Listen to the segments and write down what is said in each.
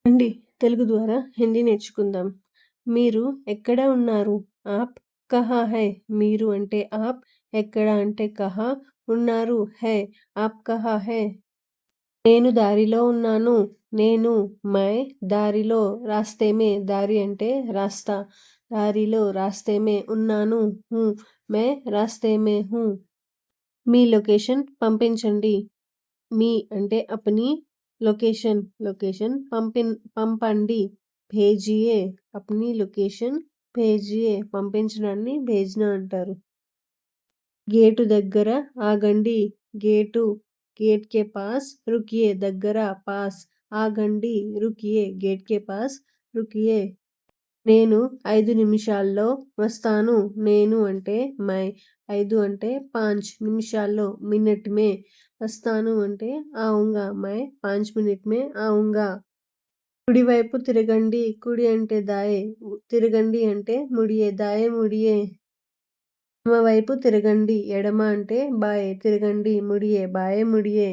రండి తెలుగు ద్వారా హిందీ నేర్చుకుందాం. మీరు ఎక్కడ ఉన్నారు? ఆప్ కహా హై? మీరు అంటే ఆప్, ఎక్కడ అంటే కహా, ఉన్నారు హై, ఆప్ కహా హై? నేను దారిలో ఉన్నాను. నేను మై దారిలో, రాస్తే మే, దారి అంటే రాస్తా, దారిలో, రాస్తే మే, ఉన్నాను హూ, మే రాస్తే మే హూ. మీ లొకేషన్ పంపించండి. మీ అంటే అప్ని, లొకేషన్ పంపండి, భేజియే. అప్ని లొకేషన్ భేజియే, పంపించడాన్ని భేజ్నా అంటారు. గేటు దగ్గర ఆగండి. గేటు, గేట్ కే పాస్ రుకియే, దగ్గర, పాస్, ఆగండి, రుకియే, గేట్ కే పాస్ రుకియే. నేను 5 నిమిషాల్లో వస్తాను. నేను అంటే మై, 5 అంటే 5 నిమిషాల్లో, మినిట్ మే, వస్తాను అంటే ఆऊंगा, మై 5 మినిట్ మే ఆऊंगा. కుడివైపు తిరగండి. కుడి అంటే దాయే, తిరగండి అంటే ముడియే, దాయే ముడియే. ఎడమ వైపు తిరగండి. ఎడమ అంటే బాయే, తిరగండి, ముడియే, బాయే ముడియే.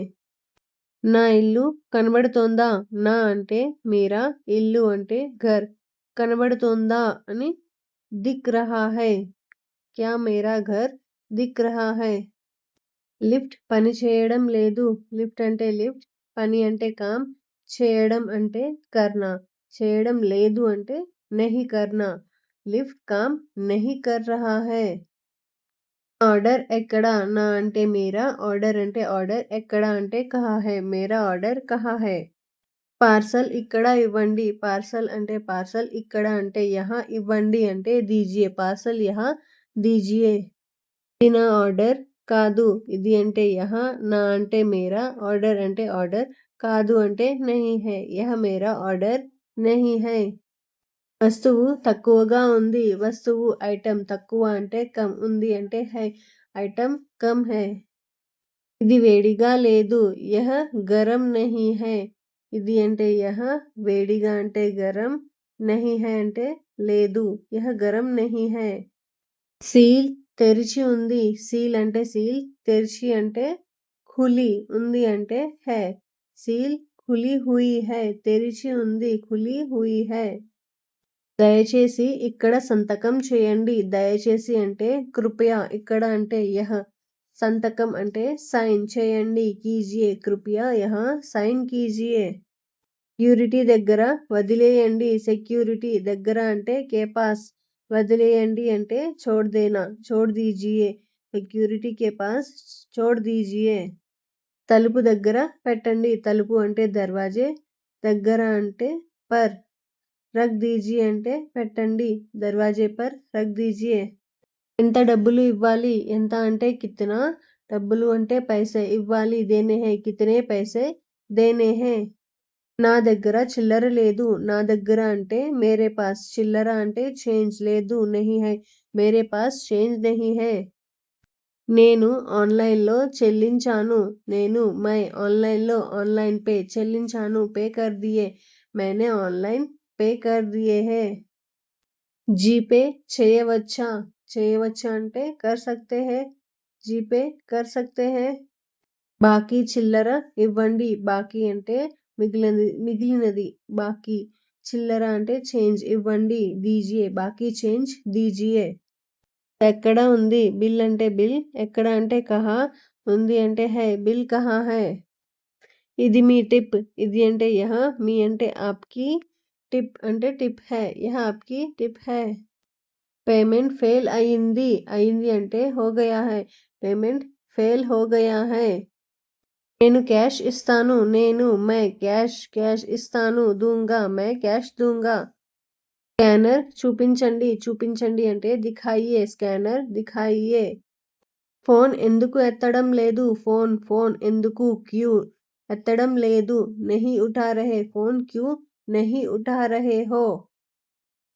నా ఇల్లు కనబడుతోందా? నా అంటే మీరా, ఇల్లు అంటే ఘర్, కనబడుతోందా అని దిక్ రహా హై. క్యా మేరా ఘర్ దిక్ రహా హై? లిఫ్ట్ పని చేయడం లేదు. లిఫ్ట్ అంటే లిఫ్ట్, పని అంటే కామ్, చేయడం అంటే కర్నా, చేయడం లేదు అంటే నహీ కర్నా. లిఫ్ట్ కామ్ నహీ కర్ రహా హై. ఆర్డర్ ఎక్కడ? నా అంటే మీరా, ఆర్డర్ అంటే ఆర్డర్, ఎక్కడ అంటే కహా హై, మేరా ఆర్డర్ కహా హై. పార్సల్ ఇక్కడ ఇవ్వండి. పార్సల్ అంటే పార్సల్, ఇక్కడ అంటే యహా, ఇవ్వండి అంటే దీజియే, పార్సల్ యహా దీజియే. ఇది నా ఆర్డర్ కాదు. ఇది అంటే యహా, నా అంటే మేరా, ఆర్డర్ అంటే ఆర్డర్, కాదు అంటే నహీ హై, యహ మేరా ఆర్డర్ నహీ హై. వస్తువు తక్కువగా ఉంది. వస్తువు ఐటమ్, తక్కువ అంటే కమ్, ఉంది అంటే హై, ఐటమ్ కమ్ హై. ఇది వేడిగా లేదు. యహ గరం నహీ హై. ఇది అంటే యహ, వేడిగా అంటే గరం, నహీ హై అంటే లేదు, యహ గరం నహీ హై. సీల్ తెరిచి ఉంది. సీల్ అంటే సీల్, తెరిచి అంటే ఖులి, ఉంది అంటే హై. సీల్ ఖులి హుయి హై, తెరిచి ఉంది, ఖులి హుయి హై. దయచేసి ఇక్కడ సంతకం చేయండి. దయచేసి అంటే కృపయా, ఇక్కడ అంటే యహ, సంతకం అంటే సైన్, చేయండి, కీజియే, కృపయా యహ సైన్ కీజియే. సెక్యూరిటీ దగ్గర వదిలేయండి. సెక్యూరిటీ దగ్గర అంటే కే పాస్, వదిలేయండి అంటే చోడ్ దేనా, చోడ్ దీజియే, సెక్యూరిటీ కే పాస్ చోడ్ దీజియే. తలుపు దగ్గర పెట్టండి. తలుపు అంటే దర్వాజే, దగ్గర అంటే పర్, రక్ దీజియే అంటే పెట్టండి, దర్వాజే పర్ రక్ దీజియే. ఎంత డబ్బులు ఇవ్వాలి? ఎంత అంటే కిత్నా, డబ్బులు అంటే పైసే, ఇవ్వాలి దేనే హై, కితనే పైసే దేనే హై. నా దగ్గర చిల్లర లేదు. నా దగ్గర అంటే మేరే పాస్, చిల్లర అంటే చేంజ్, లేదు, నహీ హై, మేరే పాస్ చేంజ్ నహీ హై. నేను ఆన్లైన్లో చెల్లించాను. నేను మై ఆన్లైన్లో, ఆన్లైన్ పే, చెల్లించాను, పే కర్ దియే, मैंने ఆన్లైన్ పే కర్ దియే హై. జీపే చేయవచ్చా? చేయవచ్చా అంటే కర్ సక్తే హై, జీపే కర్ సక్తే హై. బాకీ చిల్లర ఇవ్వండి. బాకీ అంటే మిగిలినది, బాకీ, చిల్లర అంటే చేంజ్, ఇవ్వండి, దీజియే, బాకీ చేంజ్ దీజియే. ఎక్కడ ఉంది? బిల్ అంటే బిల్, ఎక్కడ అంటే కహా, ఉంది అంటే హై, బిల్ కహా హై. ఇది మీ టిప్. ఇది అంటే యహ, మీ అంటే ఆప్కి, టిప్ అంటే టిప్ హై, యహ ఆప్కి టిప్ హై. పేమెంట్ ఫెయిల్ అయింది. అయింది అంటే హో గయా హై, పేమెంట్ ఫెయిల్ హో గయా హై. నేను క్యాష్ ఇస్తాను. నేను మై క్యాష్ ఇస్తాను, దూంగా మై క్యాష్ దూంగా. స్కానర్ చూపించండి. చూపించండి అంటే దిఖాయియే, స్కానర్ దిఖాయియే. ఫోన్ ఎందుకు ఎత్తడం లేదు? ఫోన్ ఎందుకు, క్యూ ఎత్తడం లేదు, నహీ ఉఠా రహే, ఫోన్ క్యూ నహీ ఉఠా రహే హో.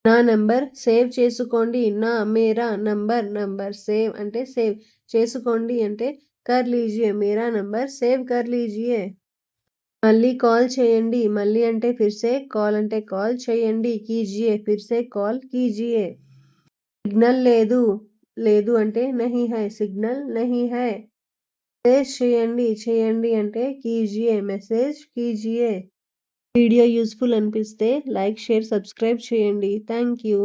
నా నంబర్ సేవ్ చేసుకోండి. నా మేరా నంబర్ సేవ్ అంటే సేవ్, చేసుకోండి అంటే కర్ లీజియే, మేరా నంబర్ సేవ్ కర్ లీజియే. మళ్ళీ కాల్ చేయండి. మళ్ళీ అంటే ఫిర్సే, కాల్ అంటే కాల్, చేయండి, కీజియే, ఫిర్సే కాల్ కీజియే. సిగ్నల్ లేదు. లేదు అంటే నహీ హై, సిగ్నల్ నహీ హై. మెసేజ్ చేయండి. చేయండి అంటే కీజియే, మెసేజ్ కీజియే. వీడియో యూస్ఫుల్ అనిపిస్తే లైక్, షేర్, సబ్స్క్రైబ్ చేయండి. Thank you.